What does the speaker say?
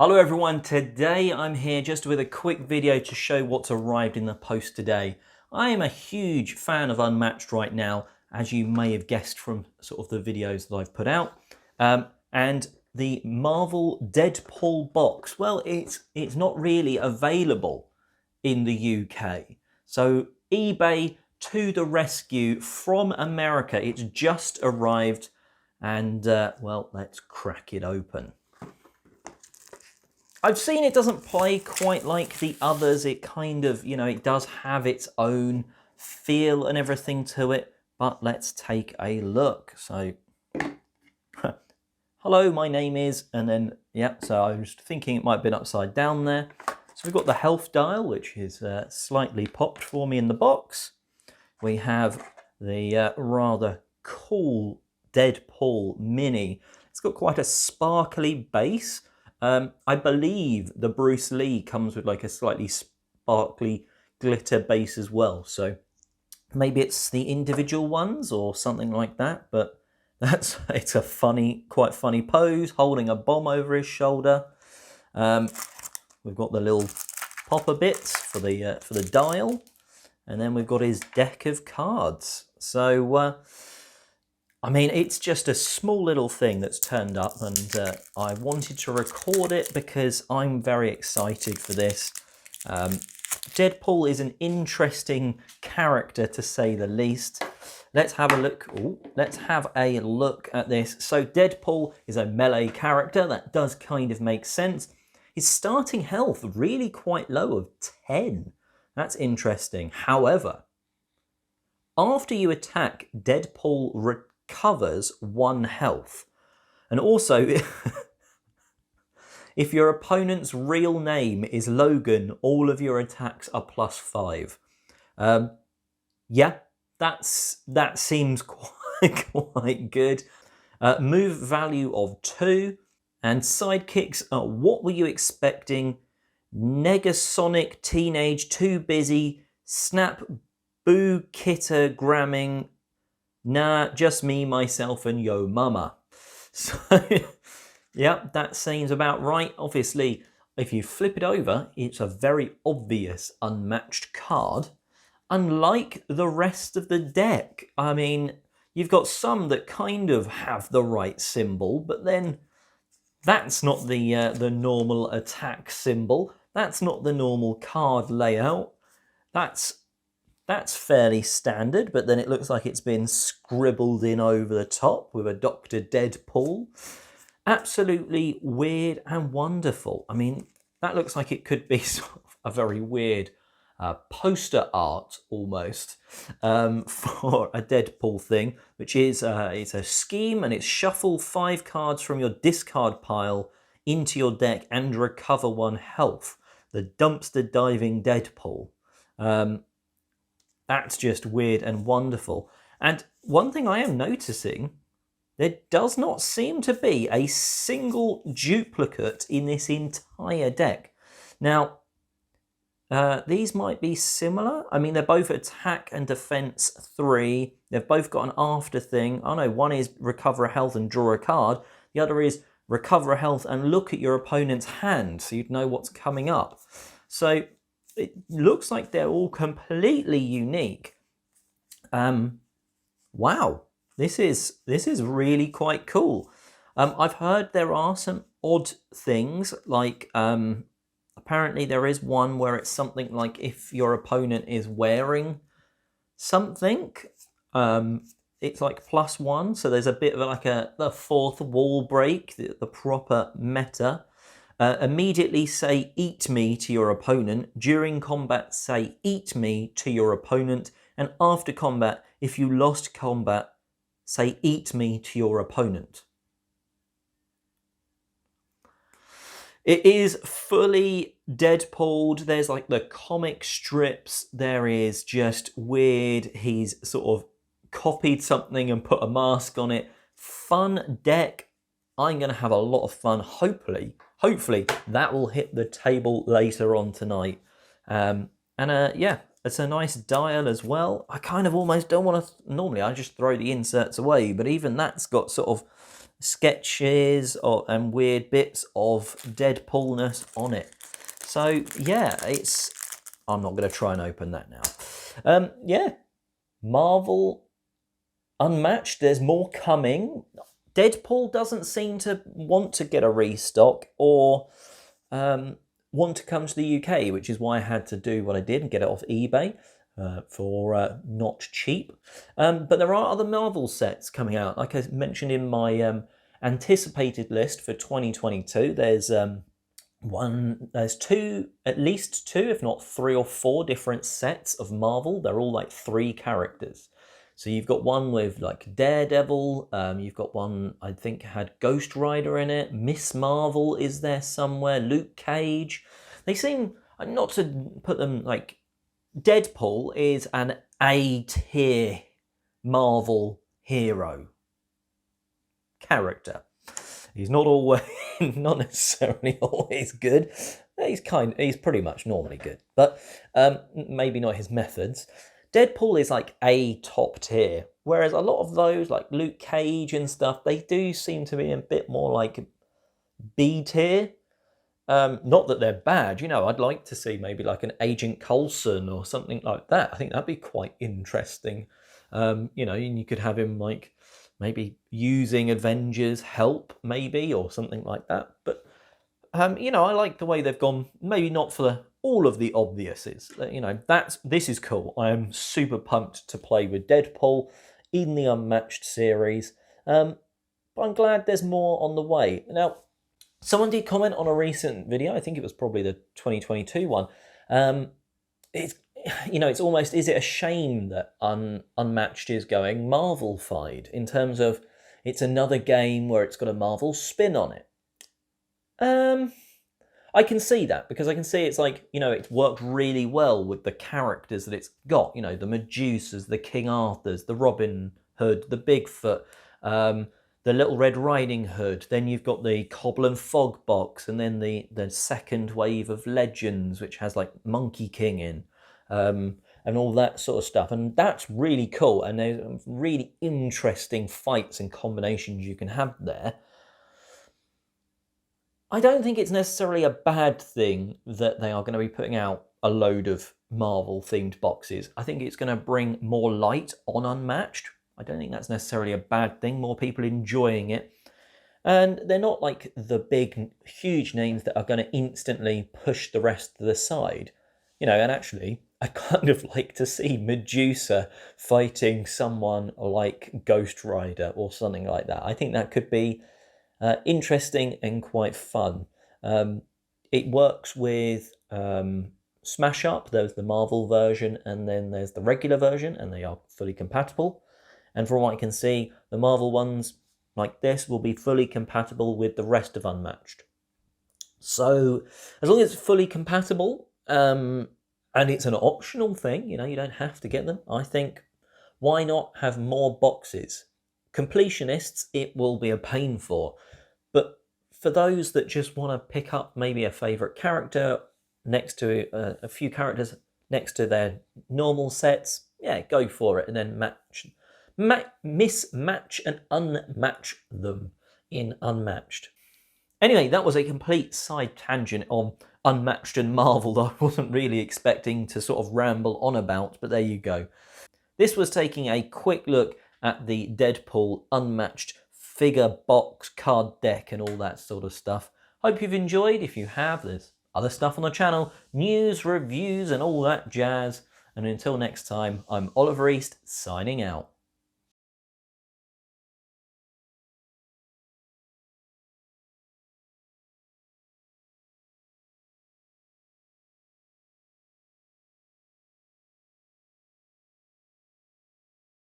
Hello everyone, today I'm here just with a quick video to show what's arrived in the post today. I am a huge fan of Unmatched right now, as you may have guessed from sort of the videos that I've put out. And the Marvel Deadpool box, well, it's not really available in the UK. So eBay to the rescue from America. It's just arrived and well, let's crack it open. I've seen it doesn't play quite like the others. It kind of, it does have its own feel and everything to it. But let's take a look. So, hello, my name is, and then, yeah, so I was thinking it might have been upside down there. So we've got the health dial, which is slightly popped for me in the box. We have the rather cool Deadpool Mini. It's got quite a sparkly base. I believe the Bruce Lee comes with like a slightly sparkly glitter base as well. So maybe it's the individual ones or something like that. But it's a quite funny pose, holding a bomb over his shoulder. We've got the little popper bits for the dial, and then we've got his deck of cards. So. I mean, it's just a small little thing that's turned up, and I wanted to record it because I'm very excited for this. Deadpool is an interesting character, to say the least. Let's have a look. Let's have a look at this. So Deadpool is a melee character. That does kind of make sense. His starting health really quite low of 10. That's interesting. However, after you attack, Deadpool recovers 1 health. And also, if your opponent's real name is Logan, all of your attacks are +5. Yeah, that seems quite good. Move value of 2. And sidekicks, what were you expecting? Negasonic Teenage, Too Busy, Snap Boo Kitter Gramming, Nah, just me, myself, and yo mama. So, yeah, that seems about right. Obviously, if you flip it over, it's a very obvious unmatched card, unlike the rest of the deck. I mean, you've got some that kind of have the right symbol, but then that's not the normal attack symbol. That's not the normal card layout. That's fairly standard, but then it looks like it's been scribbled in over the top with a Dr. Deadpool. Absolutely weird and wonderful. I mean, that looks like it could be sort of a very weird poster art almost for a Deadpool thing, which is it's a scheme, and it's shuffle 5 cards from your discard pile into your deck and recover 1 health. The dumpster diving Deadpool. That's just weird and wonderful. And one thing I am noticing, there does not seem to be a single duplicate in this entire deck. Now, these might be similar. I mean, they're both attack and defense 3. They've both got an after thing. Oh no, one is recover a health and draw a card. The other is recover a health and look at your opponent's hand, so you'd know what's coming up. So it looks like they're all completely unique. Wow, this is really quite cool. I've heard there are some odd things, like apparently there is one where it's something like if your opponent is wearing something, it's like +1. So there's a bit of like the 4th wall break, the proper meta. Immediately say eat me to your opponent. During combat, say eat me to your opponent. And after combat, if you lost combat, say eat me to your opponent. It is fully Deadpooled. There's like the comic strips. There is just weird. He's sort of copied something and put a mask on it. Fun deck. I'm going to have a lot of fun, hopefully that will hit the table later on tonight. Yeah, it's a nice dial as well. I kind of almost don't want to... Normally, I just throw the inserts away, but even that's got sort of sketches and weird bits of Deadpoolness on it. So yeah, I'm not going to try and open that now. Yeah, Marvel Unmatched. There's more coming. Deadpool doesn't seem to want to get a restock or want to come to the UK, which is why I had to do what I did and get it off eBay for not cheap. But there are other Marvel sets coming out. Like I mentioned in my anticipated list for 2022, there's at least two, if not 3 or 4 different sets of Marvel. They're all like 3 characters. So you've got one with like Daredevil, you've got one I think had Ghost Rider in it, Miss Marvel is there somewhere, Luke Cage. They seem, not to put them like, Deadpool is an A-tier Marvel hero character. He's not always, not necessarily always good. He's pretty much normally good, but maybe not his methods. Deadpool is like a top tier, whereas a lot of those, like Luke Cage and stuff, they do seem to be a bit more like B tier. Not that they're bad, I'd like to see maybe like an Agent Coulson or something like that. I think that'd be quite interesting. And you could have him like maybe using Avengers help, maybe, or something like that. But I like the way they've gone. Maybe not for all of the obviouses. This is cool. I am super pumped to play with Deadpool in the Unmatched series. But I'm glad there's more on the way. Now, someone did comment on a recent video. I think it was probably the 2022 one. It's almost, is it a shame that Unmatched is going Marvel-fied in terms of it's another game where it's got a Marvel spin on it? I can see that, because I can see it's like, it's worked really well with the characters that it's got, the Medusas, the King Arthurs, the Robin Hood, the Bigfoot, the Little Red Riding Hood, then you've got the Cobble and Fog box, and then the second wave of Legends, which has like Monkey King in, and all that sort of stuff. And that's really cool, and there's really interesting fights and combinations you can have there. I don't think it's necessarily a bad thing that they are going to be putting out a load of Marvel-themed boxes. I think it's going to bring more light on Unmatched. I don't think that's necessarily a bad thing, more people enjoying it. And they're not like the big, huge names that are going to instantly push the rest to the side. And actually, I kind of like to see Medusa fighting someone like Ghost Rider or something like that. I think that could be interesting and quite fun. It works with Smash Up. There's the Marvel version, and then there's the regular version, and they are fully compatible. And from what I can see, the Marvel ones like this will be fully compatible with the rest of Unmatched. So as long as it's fully compatible, and it's an optional thing, you don't have to get them, I think, why not have more boxes? Completionists, it will be a pain for. But for those that just want to pick up maybe a favourite character next to a few characters next to their normal sets, yeah, go for it, and then mismatch and unmatch them in Unmatched. Anyway, that was a complete side tangent on Unmatched and Marvel that I wasn't really expecting to sort of ramble on about, but there you go. This was taking a quick look at the Deadpool Unmatched figure box, card deck, and all that sort of stuff. Hope you've enjoyed. If you have, there's other stuff on the channel, news, reviews, and all that jazz. And until next time, I'm Oliver East, signing out.